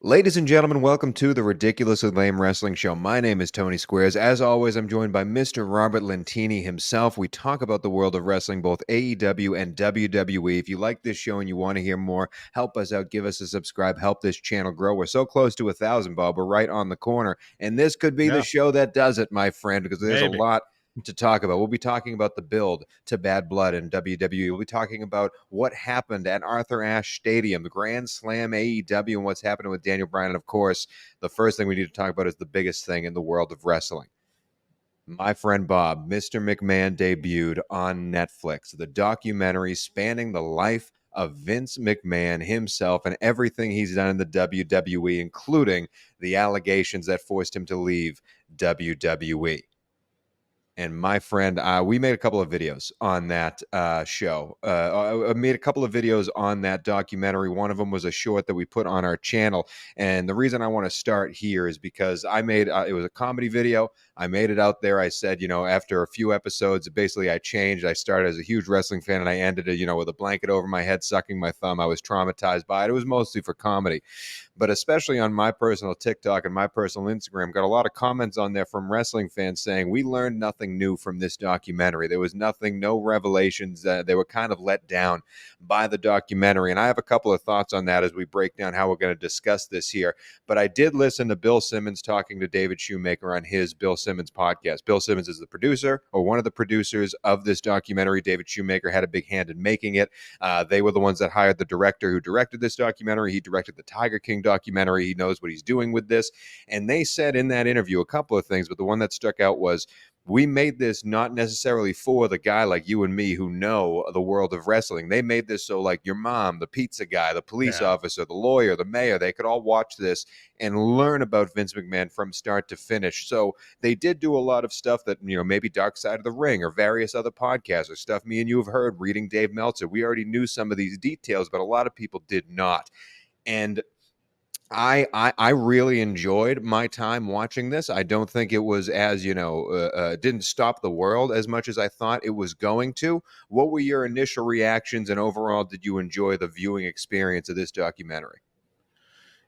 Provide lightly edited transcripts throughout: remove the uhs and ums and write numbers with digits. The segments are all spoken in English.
Ladies and gentlemen, welcome to the Ridiculously Lame Wrestling Show. My name is Tony Squares. As always, I'm joined by Mr. Robert Lentini himself. We talk about the world of wrestling, both AEW and WWE. If you like this show and you want to hear more, help us out. Give us a subscribe. Help this channel grow. We're so close to 1,000, Bob. We're right on the corner. And this could be the Yeah, show that does it, my friend, because there's a maybe. lot to talk about. We'll be talking about the build to Bad Blood in WWE. We'll be talking about what happened at Arthur Ashe Stadium, the Grand Slam AEW, and what's happening with Daniel Bryan. And of course, the first thing we need to talk about is the biggest thing in the world of wrestling. My friend Bob, Mr. McMahon debuted on Netflix, the documentary spanning the life of Vince McMahon himself and everything he's done in the WWE, including the allegations that forced him to leave WWE. And my friend, we made a couple of videos on that show. I made a couple of videos on that documentary. One of them was a short that we put on our channel. And the reason I want to start here is because I made it was a comedy video. I made it out there. I said, after a few episodes, basically I changed. I started as a huge wrestling fan and I ended it, with a blanket over my head, sucking my thumb. I was traumatized by it. It was mostly for comedy. But especially on my personal TikTok and my personal Instagram, got a lot of comments on there from wrestling fans saying we learned nothing new from this documentary. There was nothing, no revelations. They were kind of let down by the documentary. And I have a couple of thoughts on that as we break down how we're going to discuss this here. But I did listen to Bill Simmons talking to David Shoemaker on his Bill Simmons podcast. Bill Simmons is the producer or one of the producers of this documentary. David Shoemaker had a big hand in making it. They were the ones that hired the director who directed this documentary. He directed the Tiger King documentary. He knows what he's doing with this. And they said in that interview a couple of things, but the one that stuck out was, we made this not necessarily for the guy like you and me who know the world of wrestling. They made this so like your mom, the pizza guy, the police officer, the lawyer, the mayor, they could all watch this and learn about Vince McMahon from start to finish. So they did do a lot of stuff that, maybe Dark Side of the Ring or various other podcasts or stuff me and you have heard reading Dave Meltzer. We already knew some of these details, but a lot of people did not. And I really enjoyed my time watching this. I don't think it was as, didn't stop the world as much as I thought it was going to. What were your initial reactions, and overall, did you enjoy the viewing experience of this documentary?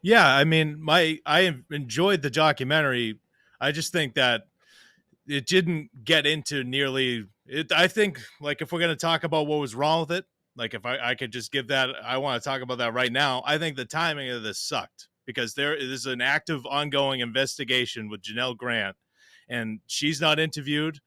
Yeah, I mean, I enjoyed the documentary. I just think that it didn't get into nearly it. I think, like, if we're going to talk about what was wrong with it, like, if I could just give that, I want to talk about that right now. I think the timing of this sucked because there is an active, ongoing investigation with Janelle Grant, and she's not interviewed.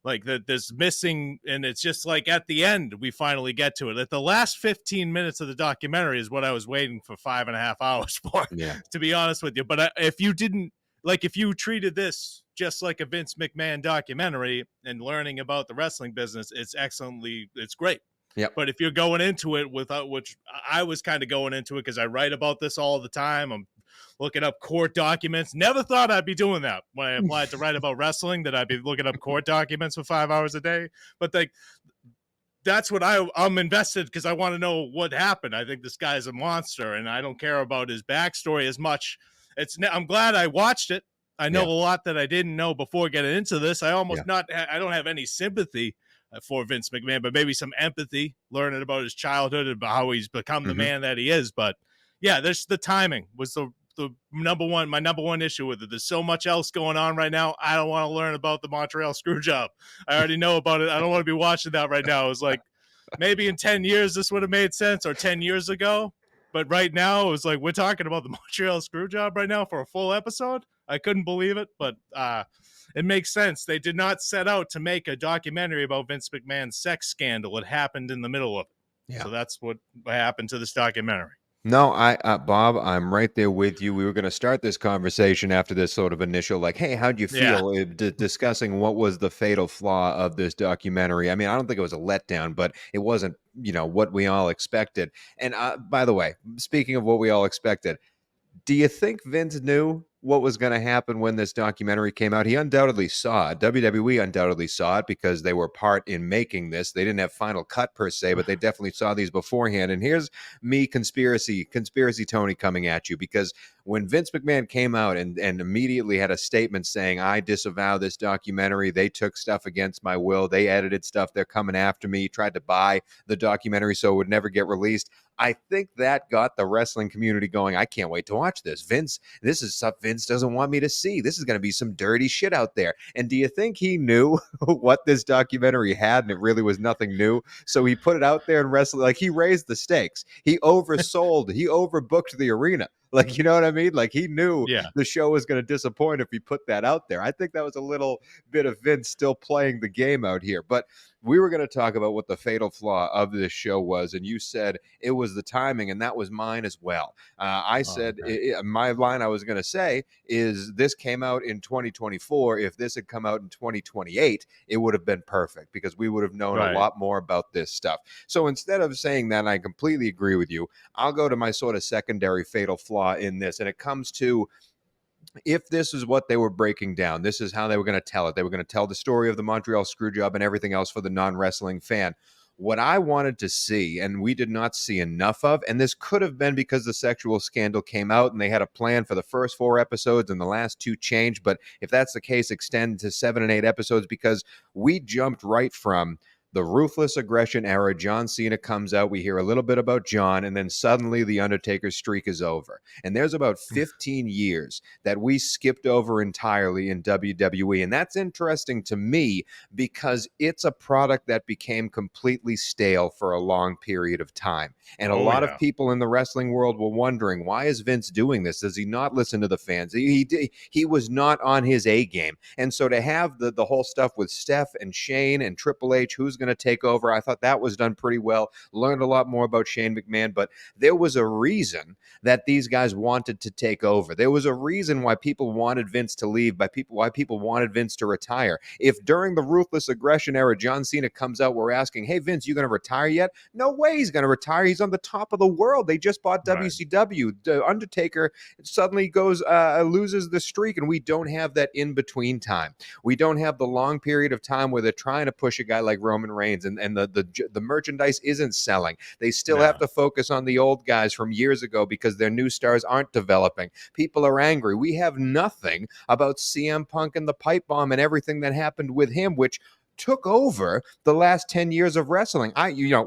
Like, that there's missing, and it's just like at the end we finally get to it. At the last 15 minutes of the documentary is what I was waiting for 5.5 hours for. Yeah. To be honest with you. But if you didn't, like, if you treated this just like a Vince McMahon documentary and learning about the wrestling business, it's great. Yeah. But if you're going into it without, which I was kind of going into it because I write about this all the time. I'm looking up court documents. Never thought I'd be doing that when I applied to write about wrestling, that I'd be looking up court documents for 5 hours a day. But that's what I'm invested, because I want to know what happened. I think this guy's a monster, and I don't care about his backstory as much. I'm glad I watched it. I know a lot that I didn't know before getting into this. I don't have any sympathy for Vince McMahon, but maybe some empathy, learning about his childhood and about how he's become the man that he is. But yeah, the timing was my number one issue with it. There's so much else going on right now. I don't want to learn about the Montreal Screwjob. I already know about it. I don't want to be watching that right now. It was like, maybe in 10 years this would have made sense, or 10 years ago. But right now, it was like, we're talking about the Montreal Screwjob right now for a full episode. I couldn't believe it, but it makes sense. They did not set out to make a documentary about Vince McMahon's sex scandal. It happened in the middle of it. Yeah. So that's what happened to this documentary. No, Bob, I'm right there with you. We were going to start this conversation after this sort of initial, like, hey, how'd you feel discussing what was the fatal flaw of this documentary? I mean, I don't think it was a letdown, but it wasn't, what we all expected. And by the way, speaking of what we all expected, do you think Vince knew what was going to happen when this documentary came out? He undoubtedly saw it. WWE undoubtedly saw it because they were part in making this. They didn't have final cut per se, but they definitely saw these beforehand. And here's me, conspiracy Tony, coming at you, because when Vince McMahon came out and immediately had a statement saying, I disavow this documentary. They took stuff against my will. They edited stuff. They're coming after me. He tried to buy the documentary so it would never get released. I think that got the wrestling community going. I can't wait to watch this. This is stuff Vince doesn't want me to see. This is going to be some dirty shit out there. And do you think he knew what this documentary had, and it really was nothing new? So he put it out there and wrestled. Like, he raised the stakes. He oversold. He overbooked the arena. Like, you know what I mean? Like, he knew Yeah. the show was going to disappoint if he put that out there. I think that was a little bit of Vince still playing the game out here. But we were going to talk about what the fatal flaw of this show was, and you said it was the timing, and that was mine as well. I said my line I was going to say is this came out in 2024. If this had come out in 2028, it would have been perfect because we would have known a lot more about this stuff. So instead of saying that, and I completely agree with you, I'll go to my sort of secondary fatal flaw in this, and it comes to, if this is what they were breaking down, this is how they were going to tell it. They were going to tell the story of the Montreal Screwjob and everything else for the non-wrestling fan. What I wanted to see, and we did not see enough of, and this could have been because the sexual scandal came out and they had a plan for the first 4 episodes and the last 2 changed. But if that's the case, extend to 7 and 8 episodes, because we jumped right from the Ruthless Aggression era. John Cena comes out. We hear a little bit about John, and then suddenly the Undertaker's streak is over. And there's about 15 years that we skipped over entirely in WWE. And that's interesting to me because it's a product that became completely stale for a long period of time. And a lot of people in the wrestling world were wondering, why is Vince doing this? Does he not listen to the fans? He was not on his A game. And so to have the whole stuff with Steph and Shane and Triple H, who's going to take over, I thought that was done pretty well. Learned a lot more about Shane McMahon, but there was a reason that these guys wanted to take over. There was a reason why people wanted Vince to leave, why people wanted Vince to retire. If during the Ruthless Aggression era, John Cena comes out, we're asking, hey, Vince, you going to retire yet? No way he's going to retire. He's on the top of the world. They just bought WCW. The Undertaker suddenly goes, loses the streak, and we don't have that in-between time. We don't have the long period of time where they're trying to push a guy like Roman Reigns, and the merchandise isn't selling. They still have to focus on the old guys from years ago because their new stars aren't developing. People are angry. We have nothing about CM Punk and the pipe bomb and everything that happened with him, which took over the last 10 years of wrestling.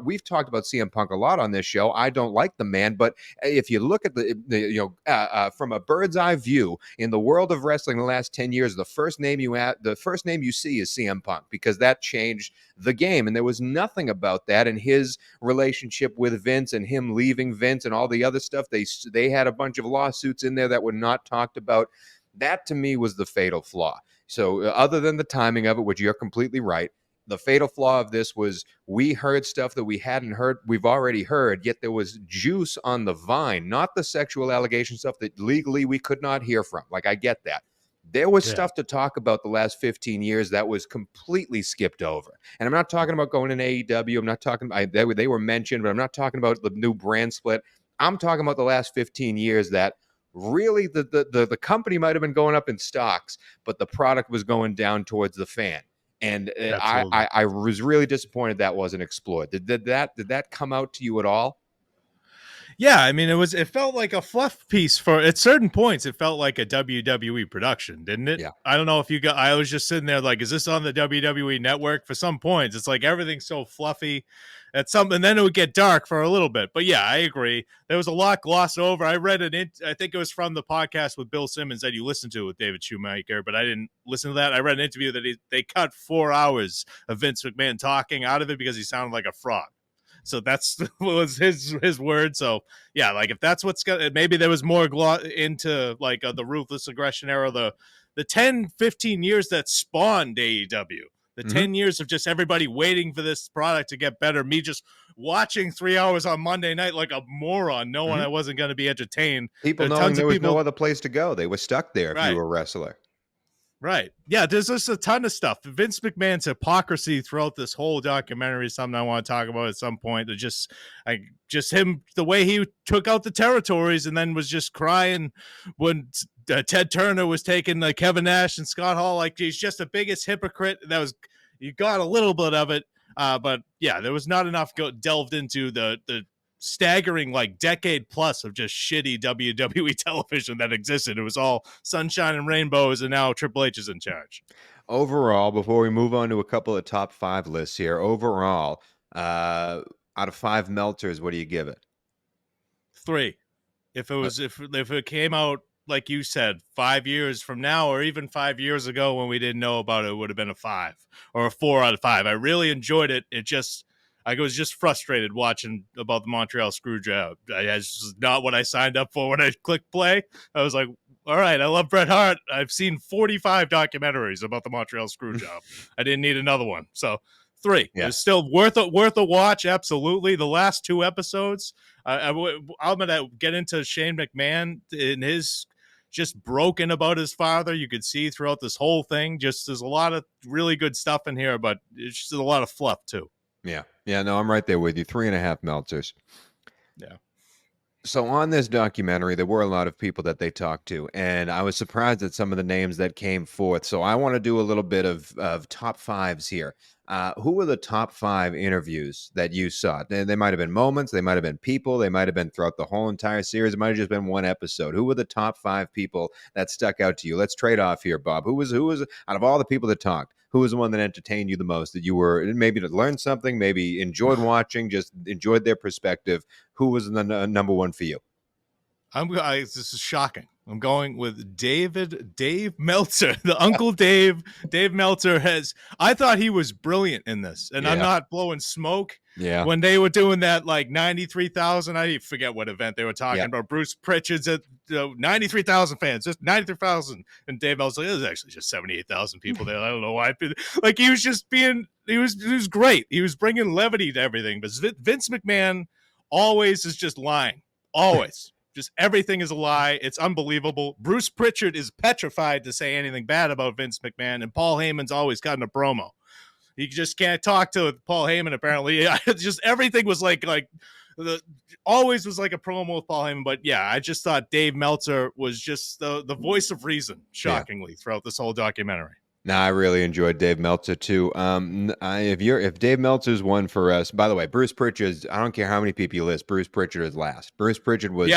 We've talked about CM Punk a lot on this show. I don't like the man, but if you look at from a bird's eye view in the world of wrestling the last 10 years, the first name you see is CM Punk, because that changed the game. And there was nothing about that in his relationship with Vince and him leaving Vince and all the other stuff. They had a bunch of lawsuits in there that were not talked about. That to me was the fatal flaw. So other than the timing of it, which you're completely right, the fatal flaw of this was we heard stuff that we hadn't heard, we've already heard, yet there was juice on the vine, not the sexual allegation stuff that legally we could not hear from. Like, I get that. There was stuff to talk about the last 15 years that was completely skipped over. And I'm not talking about going in AEW. I'm not talking about, they were mentioned, but I'm not talking about the new brand split. I'm talking about the last 15 years that really the company might have been going up in stocks, but the product was going down towards the fan. And I was really disappointed that wasn't explored. Did that come out to you at all? Yeah, I mean, it felt like a fluff piece for, at certain points, it felt like a WWE production, didn't it? Yeah. I don't know if I was just sitting there like, is this on the WWE network? For some points, it's like everything's so fluffy and then it would get dark for a little bit. But yeah, I agree. There was a lot glossed over. I read I think it was from the podcast with Bill Simmons that you listened to with David Shoemaker, but I didn't listen to that. I read an interview that they cut 4 hours of Vince McMahon talking out of it because he sounded like a frog. So that's was his word. So yeah, like if that's what's got, maybe there was more into like the Ruthless Aggression era, the 10, 15 years that spawned AEW, the 10 years of just everybody waiting for this product to get better. Me just watching 3 hours on Monday night like a moron, knowing I wasn't going to be entertained. People knowing there was no other place to go. They were stuck there if you were a wrestler. Right. Yeah, there's just a ton of stuff. Vince McMahon's hypocrisy throughout this whole documentary is something I want to talk about at some point. Just him, the way he took out the territories and then was just crying when Ted Turner was taking Kevin Nash and Scott Hall. Like, he's just the biggest hypocrite. You got a little bit of it. But yeah, there was not enough delved into the staggering like decade plus of just shitty WWE television that existed. It was all sunshine and rainbows, and now Triple H is in charge. Overall, before we move on to a couple of top 5 lists here, overall, out of 5 Meltzers, what do you give it? 3. If it was if it came out like you said 5 years from now, or even 5 years ago when we didn't know about it, it would have been a 5 or a 4 out of 5. I really enjoyed it. I was just frustrated watching about the Montreal Screwjob. This is not what I signed up for when I clicked play. I was like, all right, I love Bret Hart. I've seen 45 documentaries about the Montreal Screwjob. I didn't need another one. So 3. Yeah. It's still worth a watch. Absolutely. The last 2 episodes, I'm going to get into Shane McMahon in his just broken about his father. You could see throughout this whole thing, just there's a lot of really good stuff in here, but it's just a lot of fluff too. Yeah. No, I'm right there with you. 3.5 Meltzers. Yeah. So on this documentary, there were a lot of people that they talked to, and I was surprised at some of the names that came forth. So I want to do a little bit of top 5s here. Who were the top 5 interviews that you saw? They might have been moments, they might have been people, they might have been throughout the whole entire series. It might have just been one episode. Who were the top 5 people that stuck out to you? Let's trade off here, Bob. Who was out of all the people that talked? Who was the one that entertained you the most? That you were maybe to learn something, maybe enjoyed watching, just enjoyed their perspective. Who was the number one for you? This is shocking. I'm going with Dave Meltzer, the Uncle Dave. Dave Meltzer I thought he was brilliant in this, and I'm not blowing smoke. Yeah. When they were doing that, like 93,000, I forget what event they were talking about. Bruce Pritchard's at 93,000 fans, just 93,000. And Dave Meltzer, it was actually just 78,000 people there. I don't know why. Like, he was just he was great. He was bringing levity to everything. But Vince McMahon always is just lying. Always. Just everything is a lie. It's unbelievable. Bruce Pritchard is petrified to say anything bad about Vince McMahon, and Paul Heyman's always cutting a promo. He just can't talk to Paul Heyman, apparently. Just everything was always was like a promo with Paul Heyman. But yeah, I just thought Dave Meltzer was just the voice of reason, shockingly, throughout this whole documentary. No, I really enjoyed Dave Meltzer too. If Dave Meltzer's one for us, by the way, Bruce Pritchard, I don't care how many people you list, Bruce Pritchard is last. Bruce Pritchard was,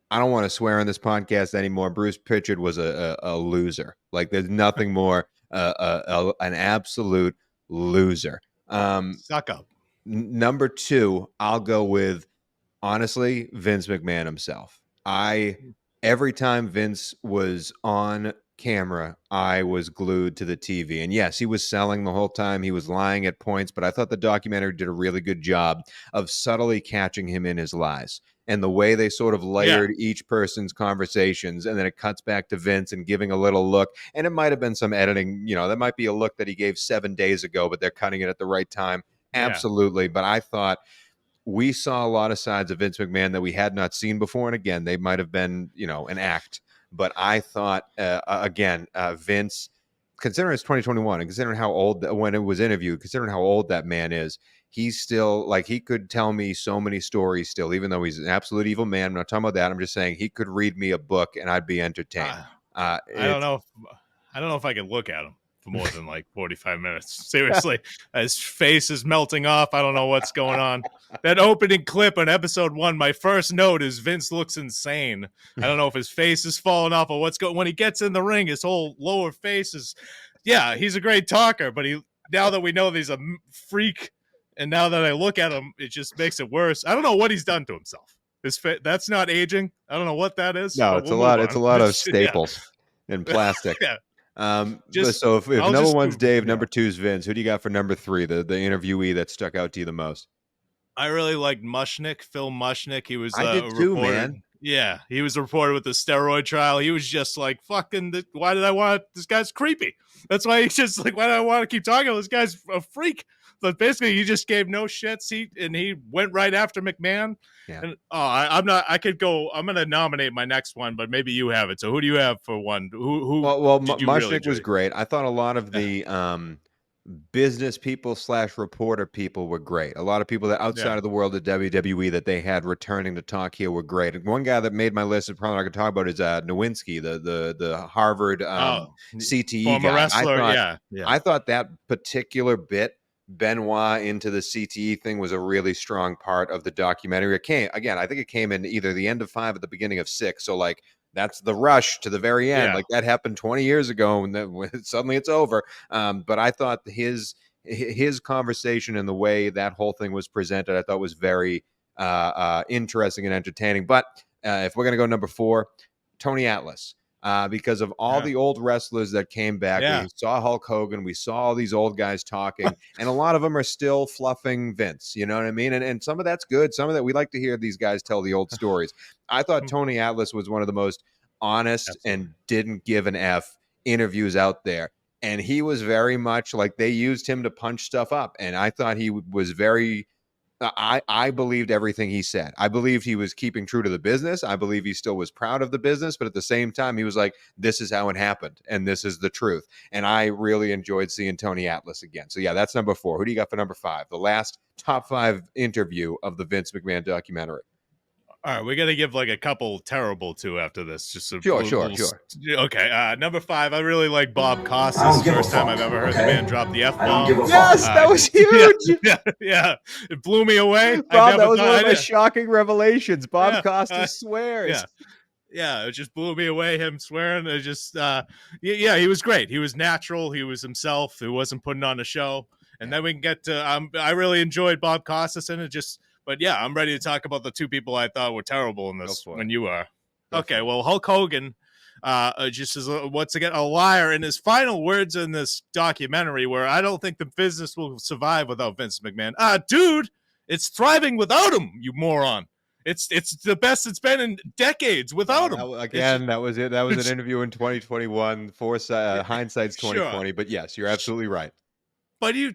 I don't want to swear on this podcast anymore. Bruce Pritchard was a loser. Like, there's nothing more, an absolute loser. Suck up. Number 2, I'll go with, honestly, Vince McMahon himself. Every time Vince was on camera, I was glued to the TV. And yes, he was selling the whole time. He was lying at points, but I thought the documentary did a really good job of subtly catching him in his lies. And the way they sort of layered each person's conversations, and then it cuts back to Vince and giving a little look. And it might have been some editing, that might be a look that he gave 7 days ago, but they're cutting it at the right time. Absolutely. But I thought we saw a lot of sides of Vince McMahon that we had not seen before. And again, they might have been, an act. But I thought, Vince, considering it's 2021 and considering how old, when it was interviewed, considering how old that man is, he's still, like, he could tell me so many stories still, even though he's an absolute evil man. I'm not talking about that. I'm just saying he could read me a book and I'd be entertained. I don't know if I could look at him for more than like 45 minutes. Seriously, his face is melting off. I don't know what's going on. That opening clip on episode 1, my first note is Vince looks insane. I don't know if his face is falling off or what's going. When he gets in the ring, his whole lower face is, he's a great talker, but now that we know that he's a freak, and now that I look at him, it just makes it worse. I don't know what he's done to himself. That's not aging. I don't know what that is. No, it's a lot. It's a lot of staples and plastic. So if number 1's Dave, number 2's Vince, who do you got for number 3, the interviewee that stuck out to you the most? I really liked Mushnick, Phil Mushnick. He was I did too, man. Yeah, he was a reporter with the steroid trial. He was just like, why did I want this guy's creepy? That's why he's just like, why do I want to keep talking? This guy's a freak. But basically, he just gave no shits. He went right after McMahon. Yeah. And I'm going to nominate my next one, but maybe you have it. So who do you have for one? Who? Well, Mushnick was great. I thought a lot of the business people / reporter people were great. A lot of people that outside of the world of WWE that they had returning to talk here were great. And one guy that made my list, and probably I could talk about, is Nowinski, the Harvard CTE former guy. wrestler. I thought that particular bit Benoit into the CTE thing was a really strong part of the documentary. It came again, I think it came in either the end of 5 or the beginning of 6. So like that's the rush to the very end. Yeah. Like that happened 20 years ago, and then suddenly it's over. But I thought his conversation and the way that whole thing was presented, I thought was very interesting and entertaining. But if we're gonna go number 4, Tony Atlas. Because of all Yeah. the old wrestlers that came back. Yeah. We saw Hulk Hogan, we saw all these old guys talking, and a lot of them are still fluffing Vince. You know what I mean? And some of that's good. Some of that we like to hear these guys tell the old stories. I thought Tony Atlas was one of the most honest Absolutely. and didn't give an F interviews out there. And he was very much like they used him to punch stuff up. And I thought he was very I believed everything he said. I believed he was keeping true to the business. I believe he still was proud of the business, but at the same time, he was like, "This is how it happened, and this is the truth." And I really enjoyed seeing Tony Atlas again. So yeah, that's number 4. Who do you got for number 5? The last top 5 interview of the Vince McMahon documentary. All right, we're gonna give like a couple terrible too after this. Just a Sure. okay. Number 5, I really like Bob Costas. First time I've ever heard the man drop the F bomb. Yes, that was huge. Yeah, it blew me away. Bob, that was one of my shocking revelations. Bob Costas swears. Yeah, it just blew me away. Him swearing, it just, he was great. He was natural. He was himself. He wasn't putting on a show. And then we can get to. I really enjoyed Bob Costas in it. But yeah, I'm ready to talk about the 2 people I thought were terrible in this. When you are, okay. Well, Hulk Hogan, just is once again a liar in his final words in this documentary, where I don't think the business will survive without Vince McMahon. Dude, it's thriving without him. You moron. It's the best it's been in decades without him. That was it. That was an interview in 2021. Hindsight's 2020. Sure. But yes, you're absolutely right. But you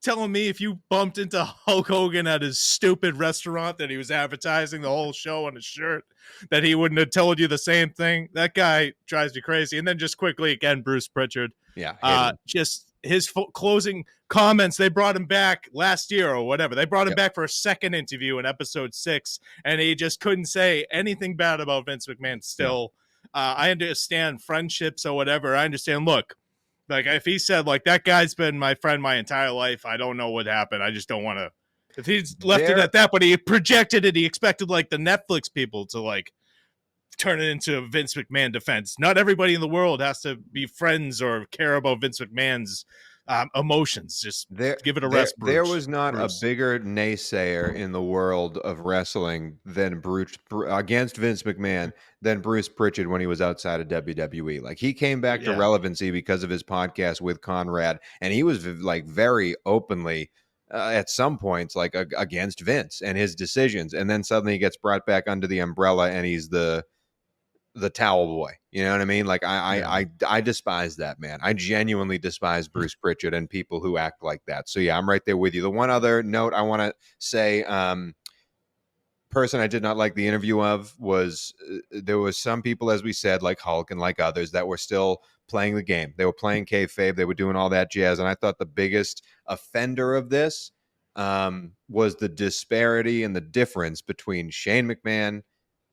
telling me if you bumped into Hulk Hogan at his stupid restaurant that he was advertising the whole show on his shirt, that he wouldn't have told you the same thing? That guy drives me crazy. And then just quickly again, Bruce Pritchard. Yeah. Just his closing comments. They brought him back last year or whatever. They brought him back for a second interview in episode 6, and he just couldn't say anything bad about Vince McMahon still. I understand friendships or whatever. I understand. Look, like if he said like that guy's been my friend my entire life, I don't know what happened. I just don't want to. If he's left it at that, but he projected it, he expected like the Netflix people to like turn it into a Vince McMahon defense. Not everybody in the world has to be friends or care about Vince McMahon's emotions. Just give it a rest, Bruce. There was not a bigger naysayer in the world of wrestling than against Vince McMahon than Bruce Pritchard when he was outside of WWE. Like he came back to relevancy because of his podcast with Conrad, and he was like very openly at some points like against Vince and his decisions, and then suddenly he gets brought back under the umbrella and he's the towel boy. You know what I mean? Like I despise that, man. I genuinely despise Bruce Pritchard and people who act like that. So yeah, I'm right there with you. The one other note I want to say, person I did not like the interview of was there was some people, as we said, like Hulk and like others, that were still playing the game. They were playing kayfabe. They were doing all that jazz. And I thought the biggest offender of this was the disparity and the difference between Shane McMahon,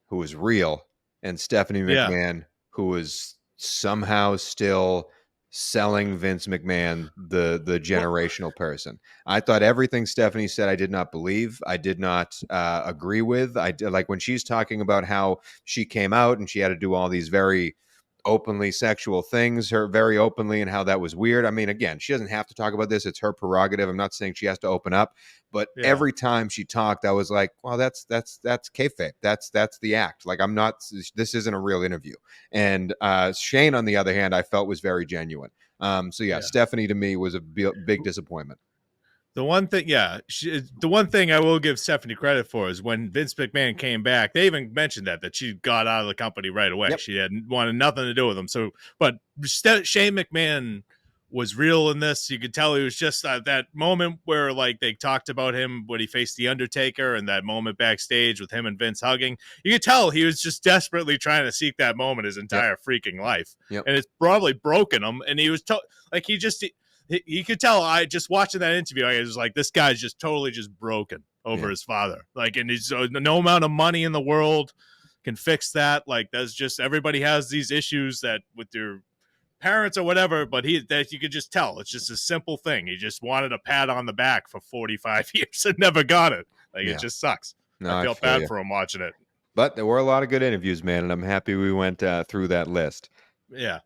who was real, and Stephanie McMahon, who was somehow still selling Vince McMahon the generational person. I thought everything Stephanie said I did not believe. I did not agree with. I did, like when she's talking about how she came out and she had to do all these very openly sexual things, her very openly, and how that was weird. I mean, again, she doesn't have to talk about this. It's her prerogative. I'm not saying she has to open up, but every time she talked, I was like, well, that's kayfabe. That's the act. Like, I'm not, this isn't a real interview. And Shane, on the other hand, I felt was very genuine. So yeah, Stephanie to me was a big disappointment. The one thing, the one thing I will give Stephanie credit for is when Vince McMahon came back, they even mentioned that she got out of the company right away. Yep. She had wanted nothing to do with him. So, but Shane McMahon was real in this. You could tell he was just that moment where like they talked about him when he faced the Undertaker, and that moment backstage with him and Vince hugging. You could tell he was just desperately trying to seek that moment his entire freaking life, and it's probably broken him. And he was he could tell. I just watching that interview, I was like, this guy's just totally just broken over his father. Like, and he's no amount of money in the world can fix that. Like, that's just everybody has these issues that with their parents or whatever, but that you could just tell it's just a simple thing. He just wanted a pat on the back for 45 years and never got it. Like, it Yeah. just sucks. No, I I felt feel bad you. for him watching it. But there were a lot of good interviews, man, and I'm happy we went through that list. Yeah.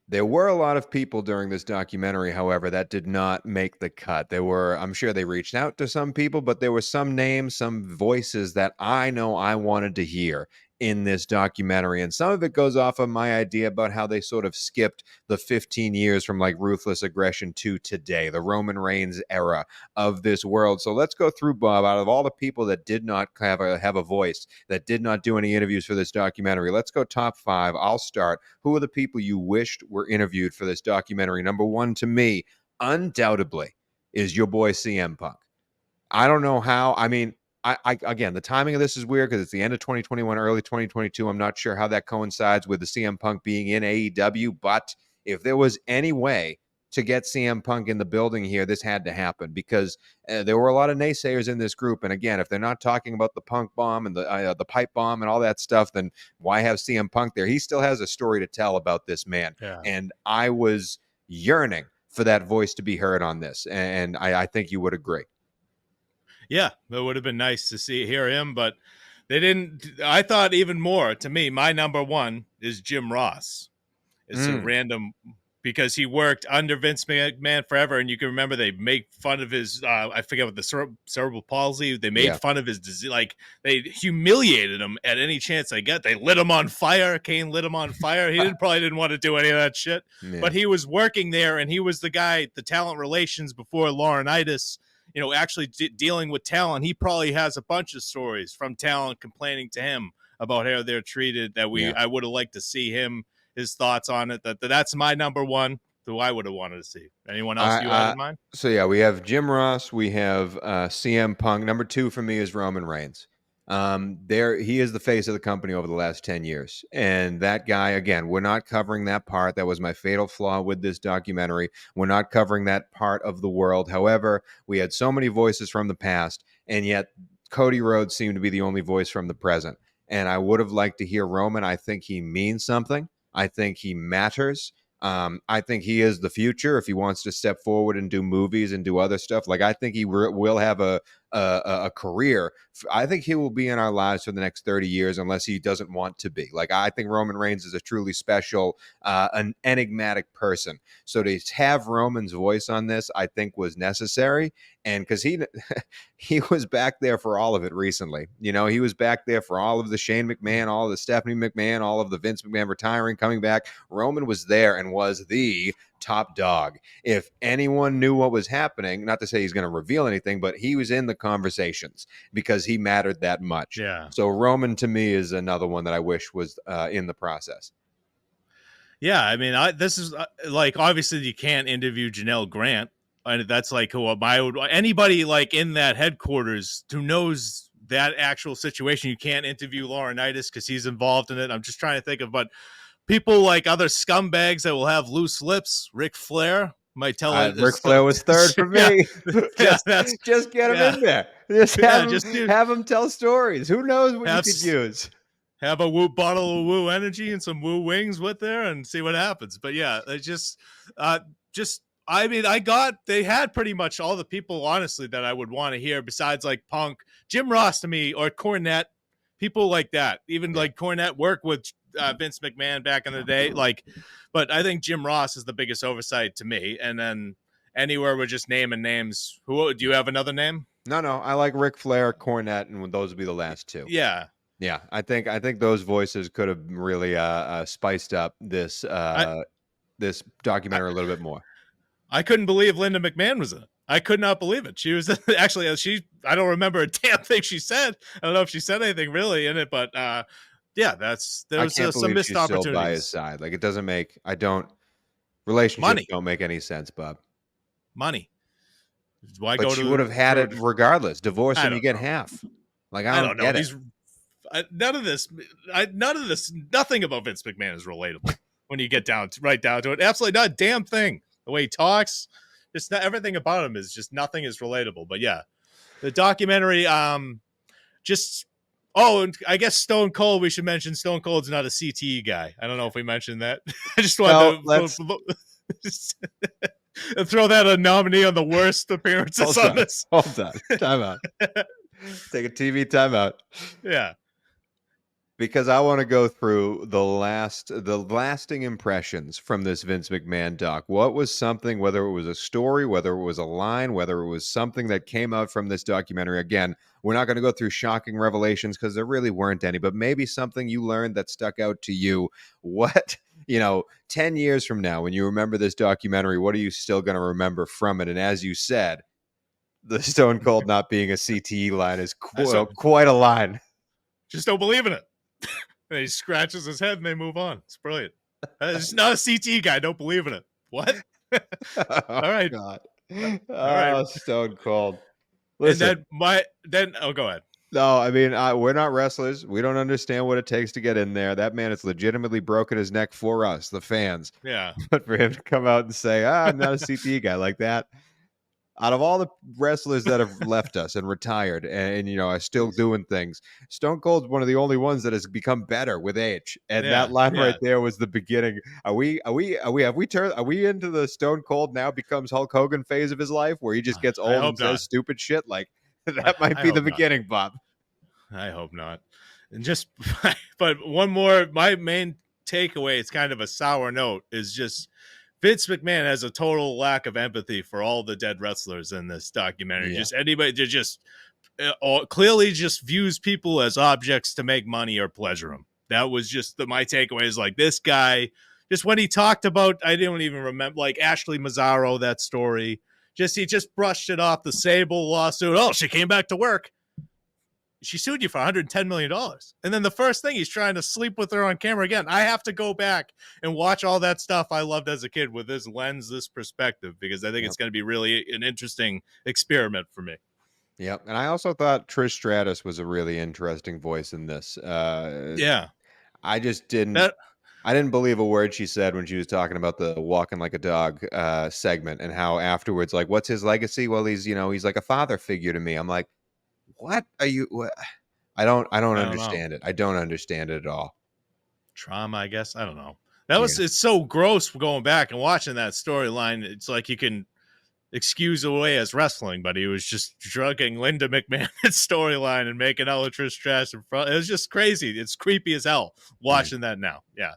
There were a lot of people during this documentary, however, that did not make the cut. I'm sure they reached out to some people, but there were some names, some voices that I know I wanted to hear in this documentary. And some of it goes off of my idea about how they sort of skipped the 15 years from like Ruthless Aggression to today, the Roman Reigns era of this world. So let's go through, Bob, out of all the people that did not have a voice, that did not do any interviews for this documentary. Let's go top 5. I'll start. Who are the people you wished were interviewed for this documentary? Number 1 to me, undoubtedly, is your boy CM Punk. I don't know how. I mean, I again, the timing of this is weird because it's the end of 2021, early 2022. I'm not sure how that coincides with the CM Punk being in AEW, but if there was any way to get CM Punk in the building here, this had to happen because there were a lot of naysayers in this group. And again, if they're not talking about the Punk bomb and the pipe bomb and all that stuff, then why have CM Punk there? He still has a story to tell about this man, Yeah. and I was yearning for that voice to be heard on this, and I think you would agree. Yeah, it would have been nice to hear him, but they didn't. I thought even more. To me, my number 1 is Jim Ross. It's a random because he worked under Vince McMahon forever, and you can remember they make fun of his. I forget what the cerebral palsy. They made fun of his disease. Like, they humiliated him at any chance they got. They lit him on fire. Kane lit him on fire. He probably didn't want to do any of that shit, but he was working there, and he was the guy, the talent relations before Laurinaitis. Actually dealing with talent. He probably has a bunch of stories from talent complaining to him about how they're treated that I would have liked to see his thoughts on it. That's my number 1 who I would have wanted to see. Anyone else you had in mind? So yeah, we have Jim Ross, we have CM Punk. Number 2 for me is Roman Reigns. He is the face of the company over the last 10 years. And that guy, again, we're not covering that part. That was my fatal flaw with this documentary. We're not covering that part of the world. However, we had so many voices from the past, and yet Cody Rhodes seemed to be the only voice from the present. And I would have liked to hear Roman. I think he means something. I think he matters. I think he is the future if he wants to step forward and do movies and do other stuff. Like, I think he will have a career. I think he will be in our lives for the next 30 years unless he doesn't want to be. Like, I think Roman Reigns is a truly special, an enigmatic person. So to have Roman's voice on this, I think was necessary. And because he was back there for all of it recently. He was back there for all of the Shane McMahon, all of the Stephanie McMahon, all of the Vince McMahon retiring, coming back. Roman was there and was the top dog. If anyone knew what was happening, not to say he's going to reveal anything, but he was in the conversations because he mattered that much. Yeah. So Roman, to me, is another one that I wish was in the process. Yeah, I mean, this is like, obviously you can't interview Janelle Grant, and that's like who anybody like in that headquarters who knows that actual situation. You can't interview Laurinaitis because he's involved in it. I'm just trying to think of, but people like other scumbags that will have loose lips. Ric Flair might tell it. Ric Flair was 3rd for me. Just get him in there. Just have him tell stories. Who knows what you could use? Have a bottle of Woo Energy and some Woo Wings with there and see what happens. But yeah, they I mean, they had pretty much all the people, honestly, that I would want to hear besides like Punk, Jim Ross to me, or Cornette, people like that. Even like Cornette worked with Vince McMahon back in the day. But I think Jim Ross is the biggest oversight to me. And then anywhere we're just naming names. Do you have another name? No, I like Ric Flair, Cornette, and those would be the last 2. Yeah. Yeah, I think those voices could have really spiced up this this documentary a little bit more. I couldn't believe Linda McMahon was in it. I could not believe it. She was actually I don't remember a damn thing she said. I don't know if she said anything really in it, but yeah, there was some missed she's opportunities. Still by his side. Like, it doesn't make relationships don't make any sense, Bob. Money. Why but she would have had it regardless. Divorce and you get half. Like, I don't know. Get it. None of this, nothing about Vince McMahon is relatable when you get right down to it. Absolutely not a damn thing. The way he talks, just not everything about him is just nothing is relatable. But yeah, the documentary, just Oh, and I guess Stone Cold, we should mention Stone Cold's not a CTE guy. I don't know if we mentioned that. I just wanted to throw that a nominee on the worst appearances on this. Hold on. Time out. Take a TV timeout. Yeah. Because I want to go through the lasting impressions from this Vince McMahon doc. What was something, whether it was a story, whether it was a line, whether it was something that came out from this documentary? Again, we're not going to go through shocking revelations because there really weren't any, but maybe something you learned that stuck out to you. What, 10 years from now, when you remember this documentary, what are you still going to remember from it? And as you said, the Stone Cold not being a CTE line is quite a line. Just don't believe in it. And he scratches his head and they move on. It's brilliant. It's not a CTE guy. Don't believe in it. What? Oh, all right. God. All right. Stone Cold. Listen. And go ahead. No, I mean, we're not wrestlers. We don't understand what it takes to get in there. That man has legitimately broken his neck for us, the fans. Yeah. But for him to come out and say, I'm not a CTE guy like that. Out of all the wrestlers that have left us and retired and are still doing things, Stone Cold's one of the only ones that has become better with age. And that line right there was the beginning. Are we into the Stone Cold now becomes Hulk Hogan phase of his life where he just gets old and says stupid shit? Like that might be the beginning, Bob. I hope not. And but one more, my main takeaway, it's kind of a sour note, is just Vince McMahon has a total lack of empathy for all the dead wrestlers in this documentary. Yeah. Just anybody that just clearly just views people as objects to make money or pleasure them. That was just my takeaway is like this guy, just when he talked about, I didn't even remember, like Ashley Mazzaro, that story. He just brushed it off, the Sable lawsuit. Oh, she came back to work. She sued you for $110 million. And then the first thing, he's trying to sleep with her on camera again. I have to go back and watch all that stuff I loved as a kid with this lens, this perspective, because I think it's going to be really an interesting experiment for me. Yep. And I also thought Trish Stratus was a really interesting voice in this. Yeah. I just didn't believe a word she said when she was talking about the walking like a dog segment and how afterwards, like, what's his legacy? Well, he's like a father figure to me. I'm like, what are you? What? I don't understand it. I don't understand it at all. Trauma, I guess. I don't know. It's so gross going back and watching that storyline. It's like you can excuse away as wrestling, but he was just drugging Linda McMahon's storyline and making out with Trish Stratus in front. It was just crazy. It's creepy as hell watching that now. Yeah.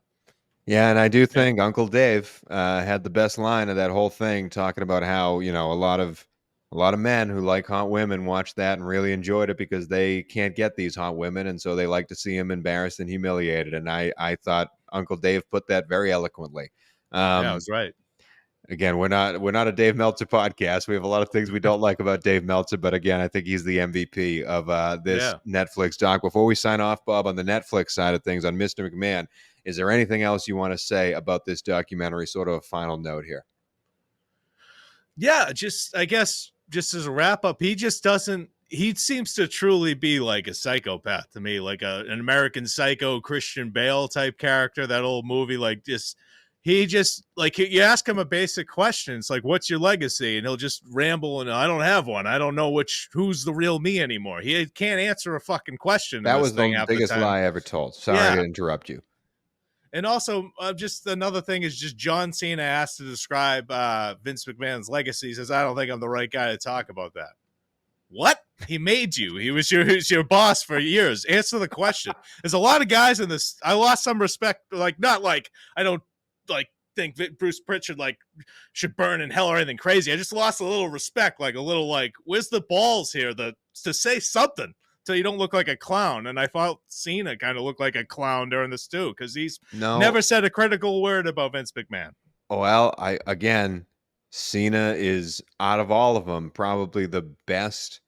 Yeah, and I do think Uncle Dave had the best line of that whole thing, talking about how a lot of men who like hot women watch that and really enjoyed it because they can't get these hot women, and so they like to see him embarrassed and humiliated. And I thought Uncle Dave put that very eloquently. Yeah, that's right. Again, we're not a Dave Meltzer podcast. We have a lot of things we don't like about Dave Meltzer, but again, I think he's the MVP of this Netflix doc. Before we sign off, Bob, on the Netflix side of things, on Mr. McMahon, is there anything else you want to say about this documentary? Sort of a final note here. Yeah, I guess just as a wrap up, he seems to truly be like a psychopath to me, like an American Psycho Christian Bale type character, that old movie. Like you ask him a basic question, it's like, what's your legacy? And he'll just ramble and I don't have one. I don't know who's the real me anymore. He can't answer a fucking question. That was the biggest lie ever told. Sorry to interrupt you. And also, just another thing is just John Cena asked to describe Vince McMahon's legacy. He says, I don't think I'm the right guy to talk about that. What? He made you. He was your boss for years. Answer the question. There's a lot of guys in this. I lost some respect. Like, not like I don't think Bruce Pritchard should burn in hell or anything crazy. I just lost a little respect, like a little where's the balls here to say something so you don't look like a clown. And I thought Cena kind of looked like a clown during this too, because he's never said a critical word about Vince McMahon. Well, Cena is, out of all of them, probably the best.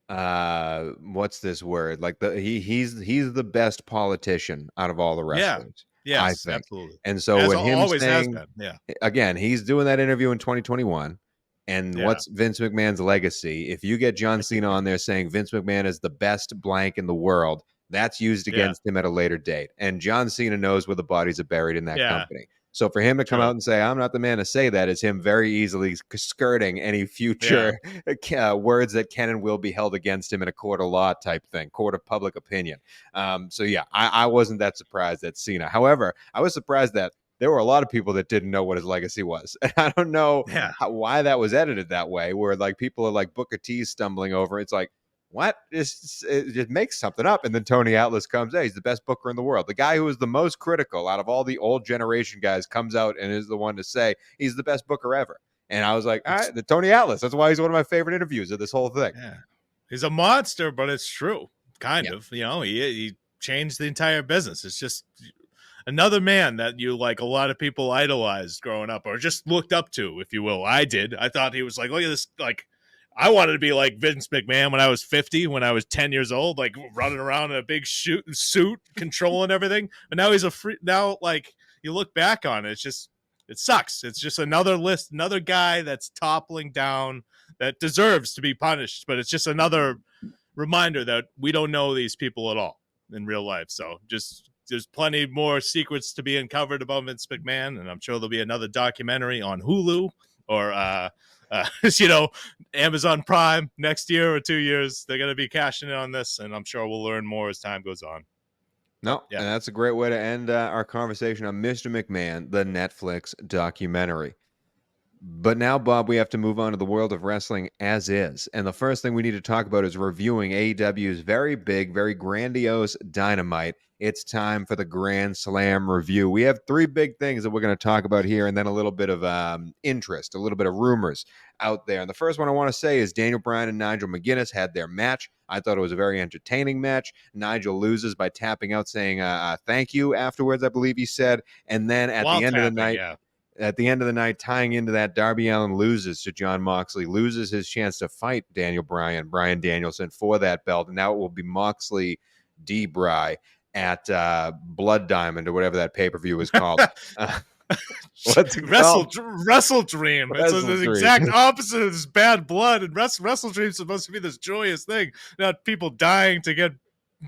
What's this word? Like he's the best politician out of all the wrestlers. Yes, I think. Absolutely. And so As with him always saying, has been. again, he's doing that interview in 2021. And what's Vince McMahon's legacy? If you get John Cena on there saying Vince McMahon is the best blank in the world, that's used against him at a later date. And John Cena knows where the bodies are buried in that company. So for him to come True. out and say, I'm not the man to say that, is him very easily skirting any Yeah. future words that can and will be held against him in a court of law type thing, court of public opinion. So yeah, I wasn't that surprised at Cena. However, I was surprised that there were a lot of people that didn't know what his legacy was. And I don't know Yeah. why that was edited that way, where like people are like Booker T stumbling over. It's like, what? It just makes something up. And then Tony Atlas comes, hey, he's the best booker in the world. The guy who is the most critical out of all the old generation guys comes out and is the one to say he's the best booker ever. And I was like, all right, the Tony Atlas. That's why he's one of my favorite interviews of this whole thing. Yeah. He's a monster, but it's true. Kind of. You know, he changed the entire business. It's just another man that you like a lot of people idolized growing up or just looked up to, if you will. I did. I thought he was like, look at this, like I wanted to be like Vince McMahon when I was 50, when I was 10 years old, like running around in a big suit, controlling everything. But now he's now like you look back on it, it sucks. It's just another guy that's toppling down that deserves to be punished. But it's just another reminder that we don't know these people at all in real life. So there's plenty more secrets to be uncovered about Vince McMahon. And I'm sure there'll be another documentary on Hulu or, Amazon Prime next year or 2 years. They're going to be cashing in on this, and I'm sure we'll learn more as time goes on. No, yeah. And that's a great way to end our conversation on Mr. McMahon, the Netflix documentary. But now, Bob, we have to move on to the world of wrestling as is. And the first thing we need to talk about is reviewing AEW's very big, very grandiose Dynamite. It's time for the Grand Slam review. We have three big things that we're going to talk about here, and then a little bit of interest, a little bit of rumors out there. And the first one I want to say is Daniel Bryan and Nigel McGuinness had their match. I thought it was a very entertaining match. Nigel loses by tapping out, saying thank you afterwards, I believe he said. And then at the end of the night, at the end of the night, tying into that, Darby Allin loses to Jon Moxley, loses his chance to fight Daniel Bryan, Bryan Danielson, for that belt. And now it will be Moxley D. Bry at Blood Diamond or whatever that pay-per-view is called. What's it called? Wrestle Dream. It's the exact opposite of this Bad Blood. And Wrestle Dream is supposed to be this joyous thing, not people dying to get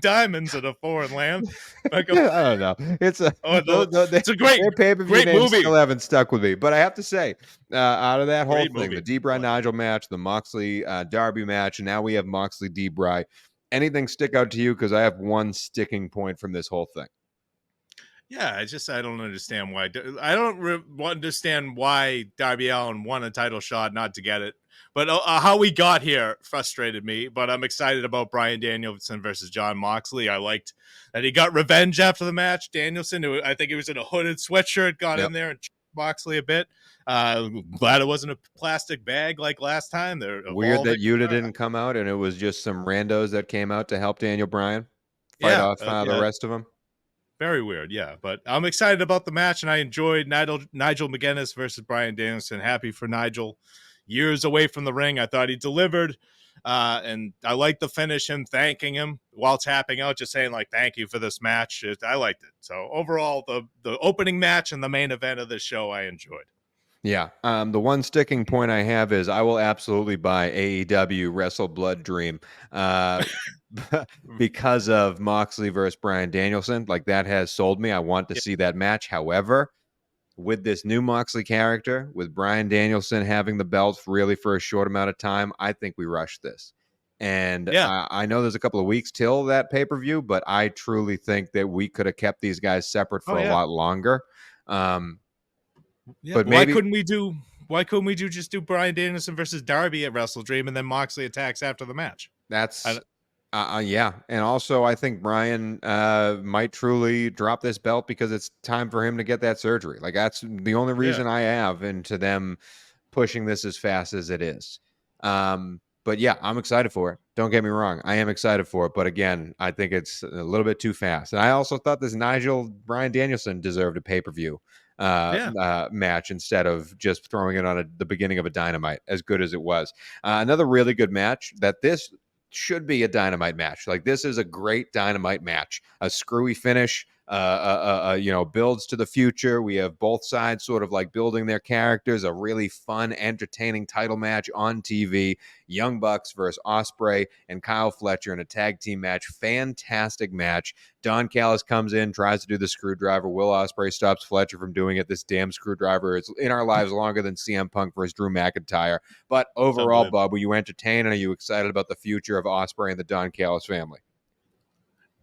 diamonds in a foreign land. Like I don't know. It's a great pay-per-view name movie. Still haven't stuck with me, but I have to say, out of that whole thing, the D-Bry Nigel match, the Moxley Darby match, and now we have Moxley D-Bry. Anything stick out to you? Because I have one sticking point from this whole thing. Yeah, I don't understand why. I don't understand why Darby Allin won a title shot not to get it. But how we got here frustrated me. But I'm excited about Bryan Danielson versus Jon Moxley. I liked that he got revenge after the match. Danielson, I think he was in a hooded sweatshirt, got in there and Moxley a bit. Glad it wasn't a plastic bag like last time. Weird that Yuta didn't come out and it was just some randos that came out to help Daniel Bryan fight off the rest of them. Very weird, yeah. But I'm excited about the match, and I enjoyed Nigel McGuinness versus Bryan Danielson. Happy for Nigel. Years away from the ring, I thought he delivered. And I liked the finish, him thanking him while tapping out, just saying, like, thank you for this match. I liked it. So overall, the opening match and the main event of the show, I enjoyed. Yeah. The one sticking point I have is I will absolutely buy AEW Wrestle Blood Dream because of Moxley versus Bryan Danielson. Like, that has sold me. I want to see that match. However, with this new Moxley character, with Bryan Danielson having the belt really for a short amount of time, I think we rushed this. And I know there's a couple of weeks till that pay-per-view, but I truly think that we could have kept these guys separate for a lot longer. But why couldn't we just do Bryan Danielson versus Darby at Wrestle Dream and then Moxley attacks after the match? That's yeah. And also I think Bryan might truly drop this belt because it's time for him to get that surgery. Like, that's the only reason I have into them pushing this as fast as it is. But yeah, I'm excited for it. Don't get me wrong. I am excited for it. But again, I think it's a little bit too fast. And I also thought this Nigel Bryan Danielson deserved a pay-per-view match instead of just throwing it on the beginning of a Dynamite, as good as it was. Another really good match that this should be a Dynamite match. Like, this is a great Dynamite match. A screwy finish, builds to the future. We have both sides sort of like building their characters. A really fun, entertaining title match on TV. Young Bucks versus Ospreay and Kyle Fletcher in a tag team match. Fantastic match. Don Callis comes in, tries to do the screwdriver. Will Ospreay stops Fletcher from doing it. This damn screwdriver is in our lives longer than CM Punk versus Drew McIntyre. But overall, Bob, were you entertained, and are you excited about the future of Ospreay and the Don Callis family?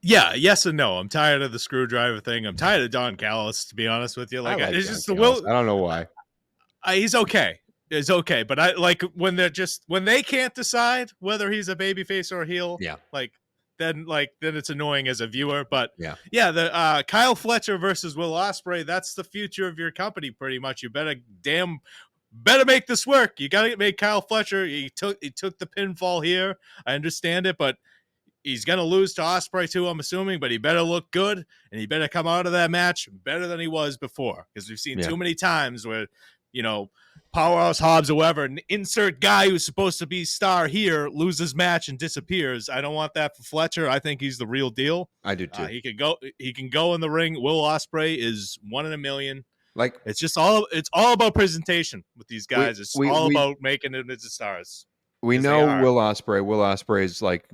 Yeah, yes and no. I'm tired of the screwdriver thing. I'm tired of Don Callis, to be honest with you. Like it's just the Will. I don't know why. He's okay. It's okay, but I like when they can't decide whether he's a babyface or a heel. Yeah. Then it's annoying as a viewer. But yeah, the Kyle Fletcher versus Will Ospreay, that's the future of your company, pretty much. You better make this work. You got to make Kyle Fletcher. He took the pinfall here. I understand it, but he's going to lose to Ospreay too, I'm assuming, but he better look good, and he better come out of that match better than he was before, because we've seen too many times where, Powerhouse Hobbs or whoever, an insert guy who's supposed to be star here loses match and disappears. I don't want that for Fletcher. I think he's the real deal. I do too. He can go in the ring. Will Ospreay is 1 in a million. Like it's all about presentation with these guys. It's all about making it into stars. We know Will Ospreay. Will Ospreay is like,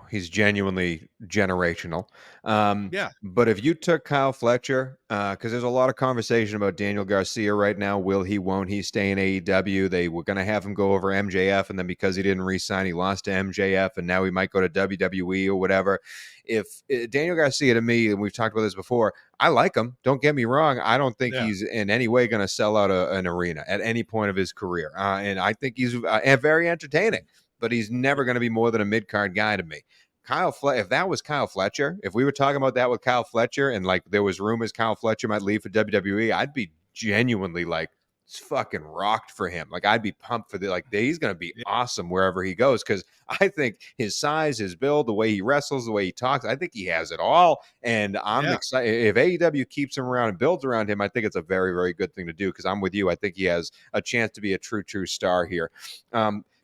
he's genuinely generational. But if you took Kyle Fletcher, because there's a lot of conversation about Daniel Garcia right now, will he, won't he stay in AEW? They were going to have him go over MJF, and then because he didn't re-sign, he lost to MJF, and now he might go to WWE or whatever. If Daniel Garcia, to me, and we've talked about this before, I like him. Don't get me wrong. I don't think he's in any way going to sell out an arena at any point of his career. And I think he's very entertaining, but he's never going to be more than a mid-card guy to me. If that was Kyle Fletcher, if we were talking about that with Kyle Fletcher, and like there was rumors Kyle Fletcher might leave for WWE, I'd be genuinely like, it's fucking rocked for him. Like, I'd be pumped for he's going to be awesome wherever he goes, because I think his size, his build, the way he wrestles, the way he talks, I think he has it all. And I'm excited. If AEW keeps him around and builds around him, I think it's a very, very good thing to do, because I'm with you. I think he has a chance to be a true star here.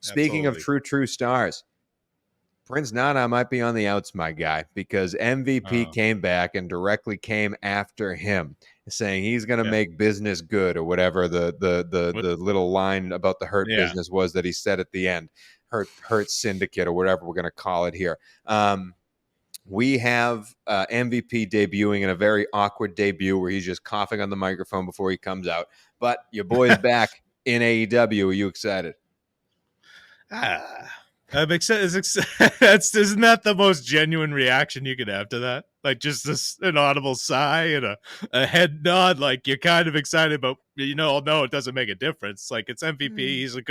Speaking of true stars, Prince Nana might be on the outs, my guy, because MVP came back and directly came after him, saying he's going to make business good, or whatever the little line about the Hurt Business was that he said at the end, Hurt Syndicate, or whatever we're going to call it here. We have MVP debuting in a very awkward debut where he's just coughing on the microphone before he comes out. But your boy's back in AEW. Are you excited? I'm excited. Isn't that the most genuine reaction you could have to that? Like, just an audible sigh and a head nod. Like, you're kind of excited, but no, it doesn't make a difference. Like, it's MVP. He's a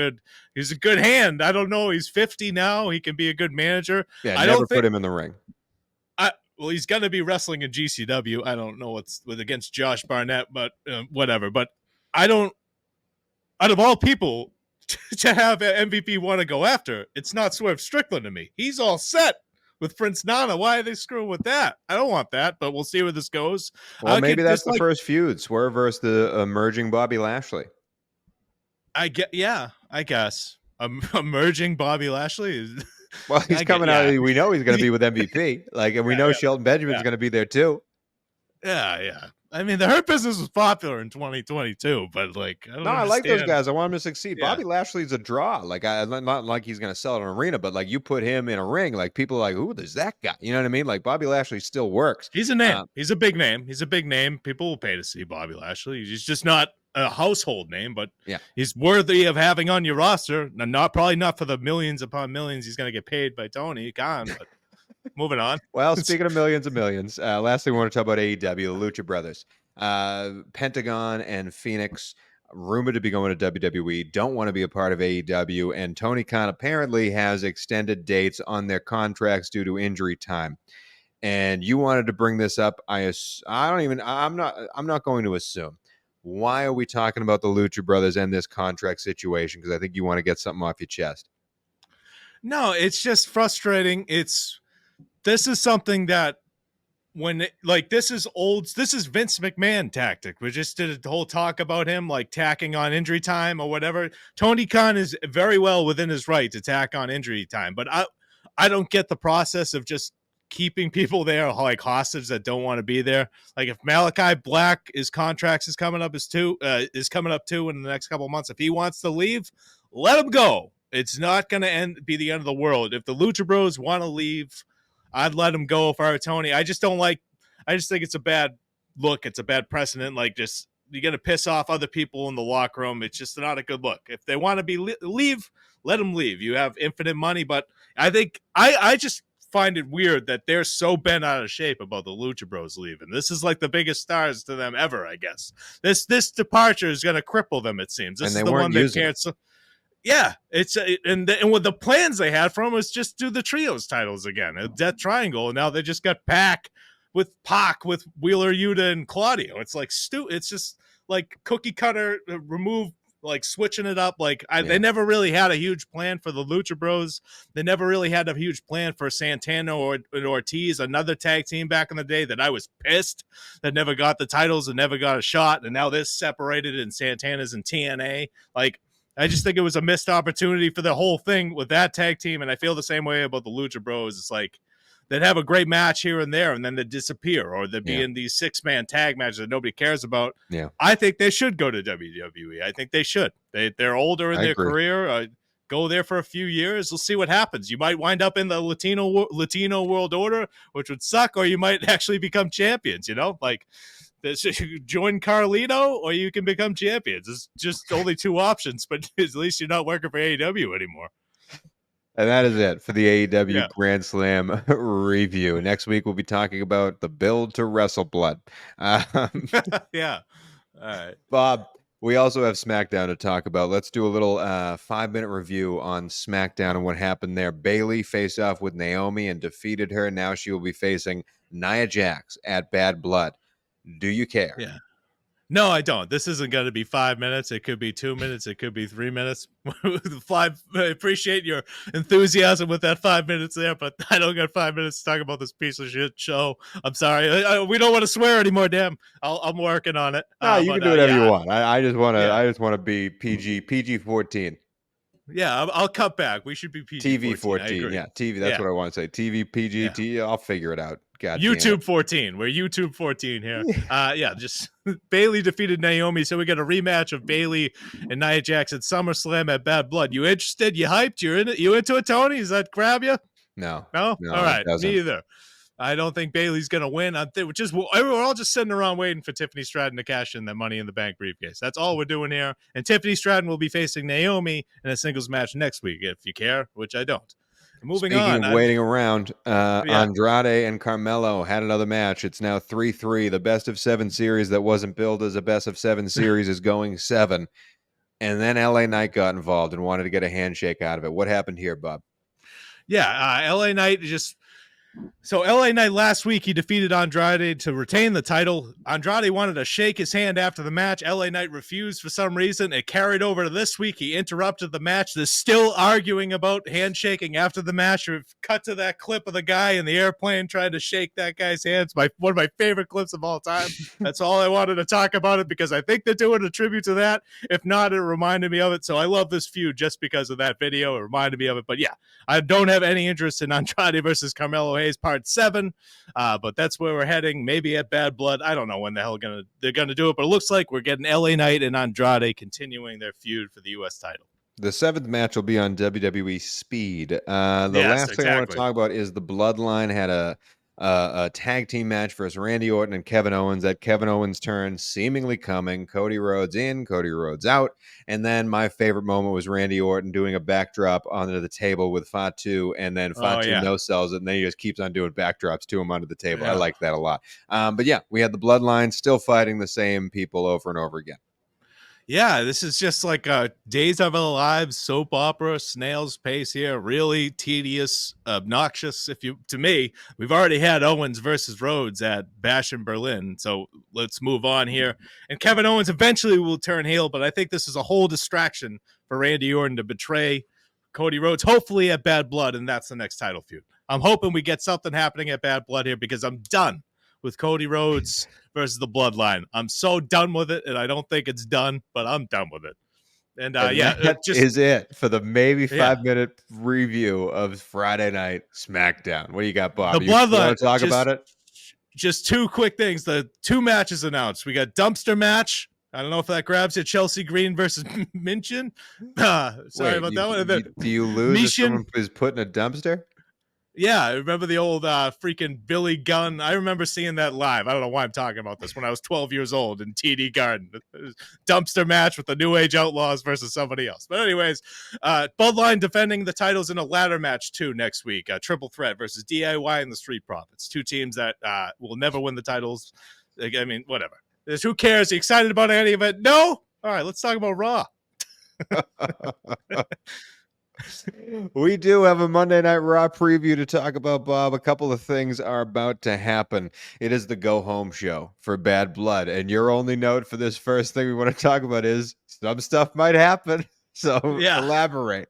good hand. I don't know. He's 50 now. He can be a good manager. Yeah, never put him in the ring. Well, he's going to be wrestling in GCW. I don't know what's against Josh Barnett, but whatever. But I don't. Out of all people to have an MVP want to go after, it's not Swerve Strickland to me. He's all set with Prince Nana. Why are they screwing with that? I don't want that, but we'll see where this goes. Well, maybe that's the first feud, Swerve versus the emerging Bobby Lashley. I guess. Emerging Bobby Lashley. Well, he's coming out. We know he's going to be with MVP. And we know Shelton Benjamin's going to be there too. Yeah. I mean, the Hurt Business was popular in 2022, but I like those guys. I want him to succeed. Yeah. Bobby Lashley's a draw. Not like he's going to sell an arena, but you put him in a ring, people are like, "Who is that guy?" You know what I mean? Bobby Lashley still works. He's a name. He's a big name. He's a big name. People will pay to see Bobby Lashley. He's just not a household name, but he's worthy of having on your roster. Probably not for the millions upon millions he's going to get paid by Tony Khan, but. Moving on. Well, speaking of millions, last thing we want to talk about AEW, the Lucha Brothers. Pentagon and Phoenix, rumored to be going to WWE, don't want to be a part of AEW, and Tony Khan apparently has extended dates on their contracts due to injury time. And you wanted to bring this up. I'm not going to assume. Why are we talking about the Lucha Brothers and this contract situation? Because I think you want to get something off your chest. No, it's just frustrating. This is something that this is Vince McMahon tactic. We just did a whole talk about him tacking on injury time or whatever. Tony Khan is very well within his right to tack on injury time, but I don't get the process of just keeping people there like hostage that don't want to be there. Like if Malachi Black, his contract is coming up too in the next couple of months. If he wants to leave, let him go. It's not going to be the end of the world. If the Lucha Bros want to leave, I'd let him go if I were Tony. I just think it's a bad look. It's a bad precedent. Like just you're going to piss off other people in the locker room. It's just not a good look. If they want to leave, let them leave. You have infinite money, but I think I just find it weird that they're so bent out of shape about the Lucha Bros leaving. This is like the biggest stars to them ever, I guess. This departure is going to cripple them, it seems. This is the one they can't. Yeah, and with the plans they had for them was just do the trios titles again, a Death Triangle, and now they just got Pac with Wheeler Yuta and Claudio. It's like it's just like cookie cutter, remove. Like switching it up. They never really had a huge plan for the Lucha Bros. They never really had a huge plan for Santana or Ortiz, another tag team back in the day that I was pissed that never got the titles and never got a shot. And now this separated and Santana's in TNA. Like, I just think it was a missed opportunity for the whole thing with that tag team. And I feel the same way about the Lucha Bros. It's like, they'd have a great match here and there, and then they'd disappear, or they'd be in these 6-man tag matches that nobody cares about. Yeah, I think they should go to WWE. I think they should. They're older in their career. Go there for a few years. We'll see what happens. You might wind up in the Latino World Order, which would suck, or you might actually become champions. You know, like join Carlito, or you can become champions. It's just only two options, but at least you're not working for AEW anymore. And that is it for the AEW Grand Slam review. Next week, we'll be talking about the build to Wrestle Blood. Yeah. All right. Bob, we also have SmackDown to talk about. Let's do a little 5-minute review on SmackDown and what happened there. Bayley faced off with Naomi and defeated her. Now she will be facing Nia Jax at Bad Blood. Do you care? Yeah. No, I don't. This isn't going to be 5 minutes. It could be 2 minutes. It could be 3 minutes. I appreciate your enthusiasm with that 5 minutes there, but I don't got 5 minutes to talk about this piece of shit show. I'm sorry. We don't want to swear anymore, damn. I'm working on it. No, you can do whatever you want. I just want to. Yeah. I just want to be PG-14. Yeah, I'll cut back. We should be PG-14. Yeah, TV. That's what I want to say. TV, PG, yeah. I'll figure it out. God YouTube 14. We're YouTube 14 here. Just Bayley defeated Naomi, so we got a rematch of Bayley and Nia Jax at SummerSlam at Bad Blood. You interested? You hyped? You're in it? You into it, Tony? Does that grab you? No. All right, me either. I don't think Bayley's going to win. We're all just sitting around waiting for Tiffany Stratton to cash in that Money in the Bank briefcase. That's all we're doing here. And Tiffany Stratton will be facing Naomi in a singles match next week, if you care, which I don't. Moving Speaking of waiting around, Andrade and Carmelo had another match. It's now 3-3. The best of 7 series that wasn't billed as a best of 7 series is going 7. And then LA Knight got involved and wanted to get a handshake out of it. What happened here, Bob? Yeah, LA Knight So LA Knight last week, he defeated Andrade to retain the title. Andrade wanted to shake his hand after the match. LA Knight refused for some reason. It carried over to this week. He interrupted the match. They're still arguing about handshaking after the match. We've cut to that clip of the guy in the airplane trying to shake that guy's hands. One of my favorite clips of all time. That's all I wanted to talk about it because I think they're doing a tribute to that. If not, it reminded me of it. So I love this feud just because of that video. It reminded me of it. But yeah, I don't have any interest in Andrade versus Carmelo Hayes Part 7, but that's where we're heading. Maybe at Bad Blood. I don't know when the hell they're gonna do it, but it looks like we're getting LA Knight and Andrade continuing their feud for the U.S. title. The 7th match will be on WWE Speed. The last thing I want to talk about is the Bloodline had a tag team match versus Randy Orton and Kevin Owens. At Kevin Owens' turn seemingly coming. Cody Rhodes in, Cody Rhodes out. And then my favorite moment was Randy Orton doing a backdrop onto the table with Fatu, and then Fatu no-sells it, and then he just keeps on doing backdrops to him onto the table. I like that a lot. But yeah, we had the Bloodline still fighting the same people over and over again. Yeah, this is just like a Days of Our Lives soap opera, snail's pace here. Really tedious, obnoxious. To me, we've already had Owens versus Rhodes at Bash in Berlin, so let's move on here. And Kevin Owens eventually will turn heel, but I think this is a whole distraction for Randy Orton to betray Cody Rhodes, hopefully at Bad Blood, and that's the next title feud. I'm hoping we get something happening at Bad Blood here because I'm done with Cody Rhodes versus the Bloodline. I'm so done with it, and I don't think it's done, but I'm done with it. And And that just is it for the maybe yeah, 5-minute review of Friday Night SmackDown. What do you got, Bob? the You bloodline. want to talk about it? Just two quick things. The two matches announced. We got dumpster match. I don't know if that grabs you. Chelsea Green versus Minchin. Sorry Wait, about that one. And then do you lose if Mishin. someone is put in a dumpster? Yeah, I remember the old freaking Billy Gunn. I remember seeing that live. I don't know why I'm talking about this. When I was 12 years old in TD Garden. Dumpster match with the New Age Outlaws versus somebody else. But anyways, Bloodline defending the titles in a ladder match too next week. Triple Threat versus DIY and the Street Profits. Two teams that will never win the titles. I mean, whatever. Who cares? Are you excited about any of it? No? All right, let's talk about Raw. We do have a Monday Night Raw preview to talk about, Bob. A couple of things are about to happen. It is the go home show for Bad Blood. And your only note for this first thing we want to talk about is some stuff might happen. So Yeah. elaborate.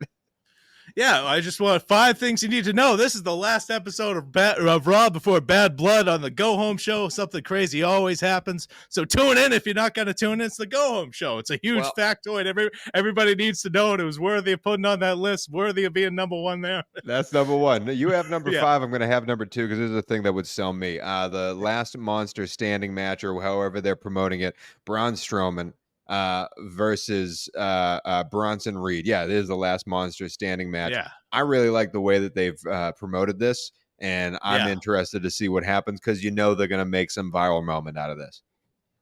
Yeah, I just want 5 things you need to know. This is the last episode of Raw before Bad Blood on the Go Home Show. Something crazy always happens. So tune in if you're not going to tune in. It's the Go Home Show. It's a huge factoid. Everybody needs to know it. It was worthy of putting on that list, worthy of being number 1 there. That's number 1. You have number Yeah. 5. I'm going to have number 2 because this is the thing that would sell me. The last monster standing match, or however they're promoting it, Braun Strowman versus Bronson Reed. Yeah, this is the last monster standing match. Yeah. I really like the way that they've promoted this, and I'm interested to see what happens because they're going to make some viral moment out of this.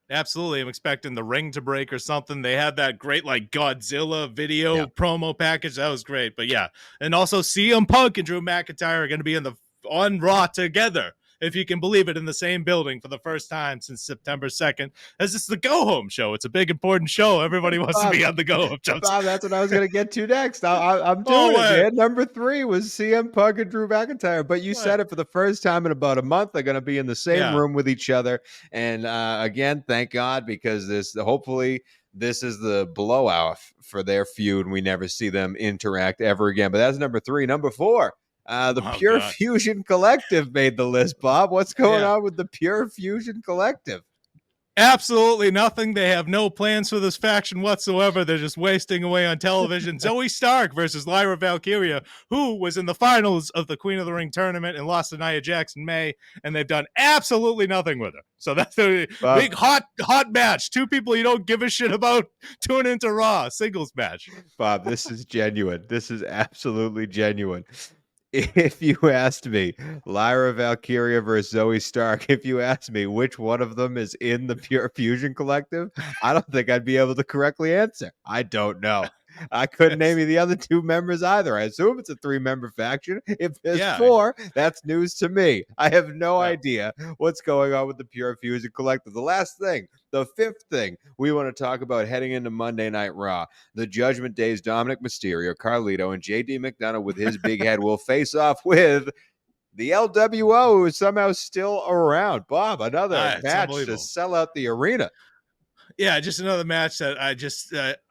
Absolutely. I'm expecting the ring to break or something. They had that great like Godzilla video promo package. That was great. But yeah. And also CM Punk and Drew McIntyre are going to be on Raw together, if you can believe it, in the same building for the first time since September 2nd, as it's the Go Home Show. It's a big, important show. Everybody wants to be on the Go Home Show. Bob, that's what I was going to get to next. I'm doing it, man. Number 3 was CM Punk and Drew McIntyre, but you said it for the first time in about a month. They're going to be in the same room with each other. And again, thank God, because hopefully this is the blowout for their feud and we never see them interact ever again. But that's number 3. Number 4. The Pure Fusion Collective made the list, Bob. What's going on with the Pure Fusion Collective? Absolutely nothing. They have no plans for this faction whatsoever. They're just wasting away on television. Zoe Stark versus Lyra Valkyria, who was in the finals of the Queen of the Ring tournament and lost to Nia Jax in May, and they've done absolutely nothing with her. So that's a big, hot match. 2 people you don't give a shit about tune into Raw. Singles match. Bob, this is genuine. This is absolutely genuine. If you asked me, Lyra Valkyria versus Zoe Stark, if you asked me which one of them is in the Pure Fusion Collective, I don't think I'd be able to correctly answer. I don't know. I couldn't name you the other 2 members either. I assume it's a 3-member faction. If there's 4, that's news to me. I have no idea what's going on with the Pure Fusion Collective. The last thing, the 5th thing we want to talk about heading into Monday Night Raw, the Judgment Day's Dominic Mysterio, Carlito, and JD McDonough with his big head will face off with the LWO, who is somehow still around. Bob, another match to sell out the arena. Yeah, just another match that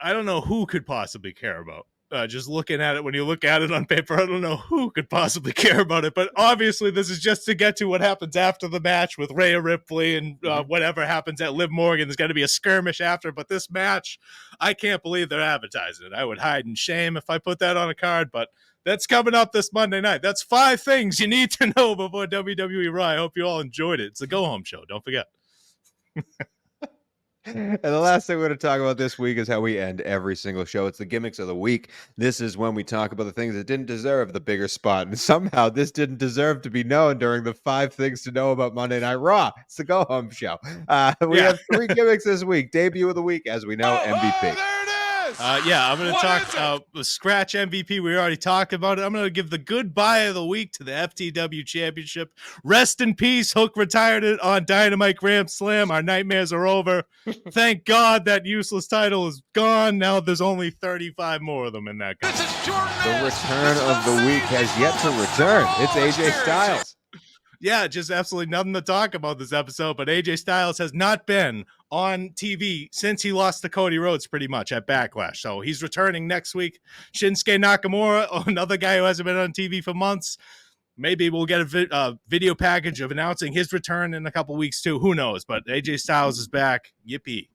I don't know who could possibly care about. Just looking at it, when you look at it on paper, I don't know who could possibly care about it. But obviously, this is just to get to what happens after the match with Rhea Ripley and whatever happens at Liv Morgan. There's got to be a skirmish after. But this match, I can't believe they're advertising it. I would hide in shame if I put that on a card. But that's coming up this Monday night. That's 5 things you need to know before WWE Raw. I hope you all enjoyed it. It's a go-home show. Don't forget. And the last thing we're going to talk about this week is how we end every single show. It's the Gimmicks of the Week. This is when we talk about the things that didn't deserve the bigger spot. And somehow this didn't deserve to be known during the 5 things to know about Monday Night Raw. It's the go-home show. We have 3 gimmicks this week. Debut of the week, as we know, MVP. I'm going to talk scratch MVP. We already talked about it. I'm going to give the goodbye of the week to the FTW Championship. Rest in peace. Hook retired it on Dynamite Grand Slam. Our nightmares are over. Thank God that useless title is gone. Now there's only 35 more of them in that guy. The return of the week has yet to return. It's AJ Styles. Yeah, just absolutely nothing to talk about this episode, but AJ Styles has not been on TV since he lost to Cody Rhodes pretty much at Backlash. So he's returning next week. Shinsuke Nakamura, another guy who hasn't been on TV for months. Maybe we'll get a video package of announcing his return in a couple weeks too. Who knows? But AJ Styles is back. Yippee.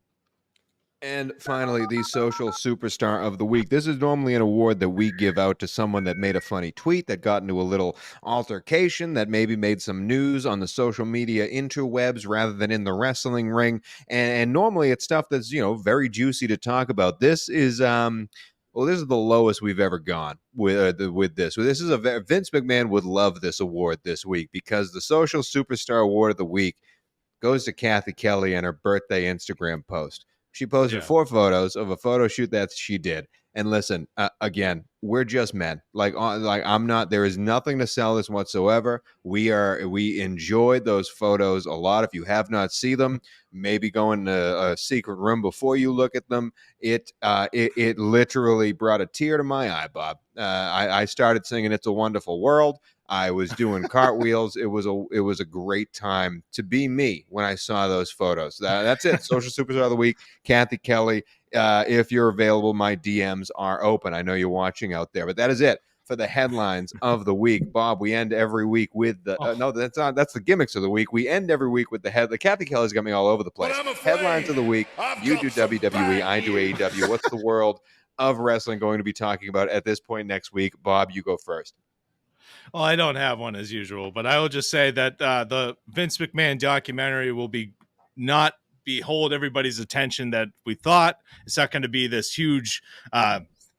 And finally, the social superstar of the week. This is normally an award that we give out to someone that made a funny tweet, that got into a little altercation, that maybe made some news on the social media interwebs rather than in the wrestling ring. And normally it's stuff that's, very juicy to talk about. This is well, this is the lowest we've ever gone with this. This is Vince McMahon would love this award this week, because the social superstar award of the week goes to Kathy Kelly and her birthday Instagram post. She posted Yeah. 4 photos of a photo shoot that she did. And listen, again, we're just men. Like I'm not. There is nothing to sell this whatsoever. We enjoyed those photos a lot. If you have not seen them, maybe go in a secret room before you look at them. It literally brought a tear to my eye, Bob. I started singing "It's a Wonderful World." I was doing cartwheels. It was a great time to be me when I saw those photos. That's it. Social superstar of the week, Kathy Kelly. If you're available, my DMs are open. I know you're watching out there, but that is it for the headlines of the week. Bob, we end every week with the Oh, no, that's not. That's the gimmicks of the week. We end every week with the Kathy Kelly's got me all over the But place. I'm afraid Headlines of the week. I've You got do some WWE. bad I do news. AEW. What's the world of wrestling going to be talking about at this point next week? Bob, you go first. well, I don't have one as usual, but I will just say that the Vince McMahon documentary will be not hold everybody's attention that we thought. It's not going to be this huge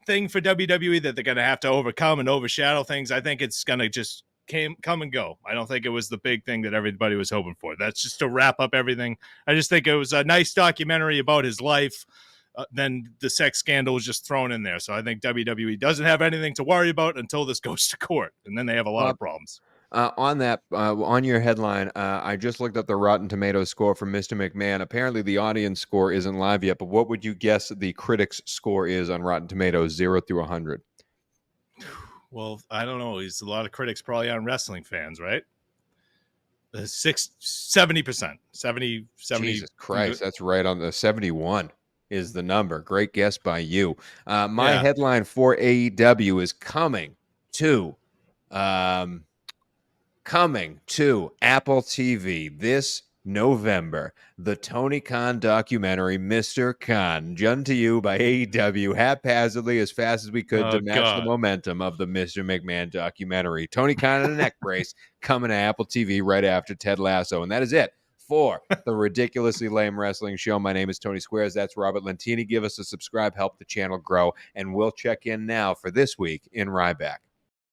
thing for WWE that they're going to have to overcome and overshadow things. I think it's going to just come and go. I don't think it was the big thing that everybody was hoping for. That's just to wrap up everything. I just think it was a nice documentary about his life. Then the sex scandal was just thrown in there. So I think WWE doesn't have anything to worry about until this goes to court, and then they have a lot Bob, of problems. on your headline, I just looked up the Rotten Tomatoes score for Mr. McMahon. Apparently, the audience score isn't live yet, but what would you guess the critics' score is on Rotten Tomatoes, 0 through 100? Well, I don't know. He's a lot of critics probably on wrestling fans, right? 70%, 70. Jesus Christ, that's right on the 71 is the number. Great guess by you. My Yeah. headline for AEW is to um, coming to Apple TV this November. The Tony Khan documentary, Mr. Khan, done to you by AEW haphazardly as fast as we could Oh to match the God. momentum of the Mr. McMahon documentary. Tony Khan in a neck brace coming to Apple TV right after Ted Lasso. And that is it for the Ridiculously Lame Wrestling Show. My name is Tony Squares. That's Robert Lentini. Give us a subscribe, help the channel grow, and we'll check in now for this week in Ryback.